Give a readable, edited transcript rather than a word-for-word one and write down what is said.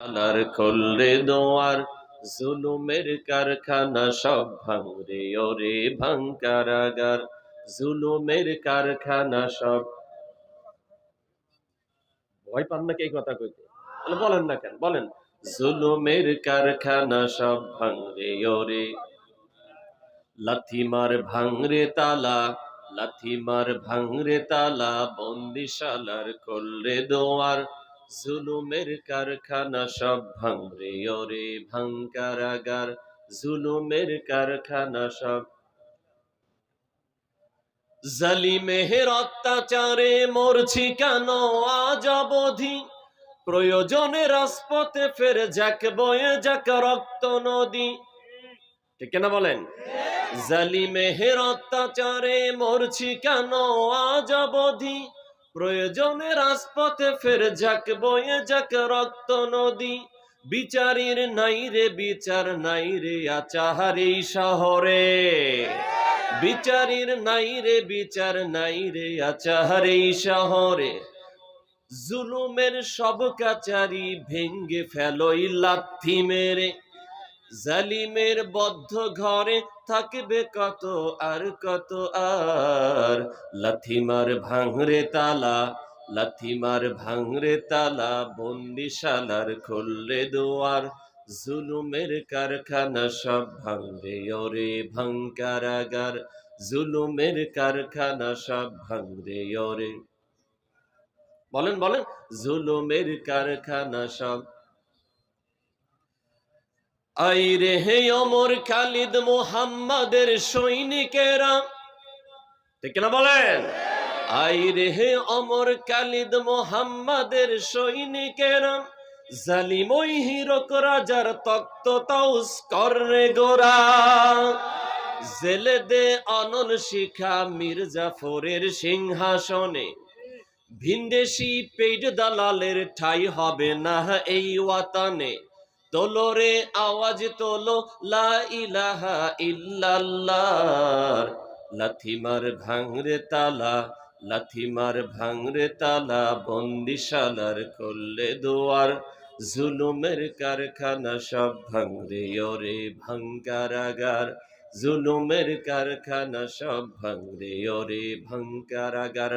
আলার খুলরে দোয়ার জুলুমের কারখানা সব ভাঙরে ওরে ভাঙকারাগার জুলুমের কারখানা সব। ভয় পান নাকি এই কথা কইতে? তাহলে বলেন না কেন, বলেন। জুলুমের কারখানা সব ভাঙরে ওরে, লাথি মার ভাঙরে তালা, লাথি মার ভাঙরে তালা, বন্দিশালার খুলরে দোয়ার জুলুমের কারখানা সব ভাঙরে ওরে ভাঙকারাগার জুলুমের কারখানা সব। জালিমের অত্যাচারে মরছি কেন আজ অবধি, প্রয়োজনে রাজপথে ফের যাক বয়ে যাক রক্ত নদী। ঠিক না বলেন? জালিমের অত্যাচারে মরছি কেন আজ অবধি, প্রয়োজনে রাজপথে ফের যাক বয়ে যাক রক্ত নদী। বিচারের নাই রে বিচার নাই রে আচার এই শহরে, বিচারের নাই রে বিচার নাই রে আচার এই শহরে। জুলুমের সব কাচারি ভেঙ্গে ফেলোই লাথি মেরে, জালিমের বদ্ধ ঘরে থাকবে কত আর কত আর। লাথিমার ভাঙরে তালা, লাথিমার ভাঙরে তালা, বন্দিশালার খুললে দোয়ার জুলুমের কারখানা সব ভাঙরে ওরে ভাঙকারাগার জুলুমের কারখানা সব ভাঙরে ওরে। বলেন বলেন, জুলুমের কারখানা সব। আইরে হে ওমর খালিদ মুহাম্মাদের সৈনিকেরা, ঠিক না বলেন? আইরে হে ওমর খালিদ মুহাম্মাদের সৈনিকেরা, জালিম ওই হিরক রাজার তক্ত তাউস করে গোরা। জেলে দে অনল শিখা মীর জাফরের সিংহাসনে, ভিনদেশি পেইড দালালের ঠাই হবে না এই ওয়াতানে। তোলো রে আওয়াজ তোলো লা ইলাহা ইল্লাল্লাহ, লাথিমার ভাঙরে তালা, লাথিমার ভাঙরে তালা, বন্দিশালার খুললে দোয়ার জুলুমের কারখানা সব ভাঙরে ওরে ভাঙকারাগার জুলুমের কারখানা সব ভাঙরে ওরে ভাঙকারাগার।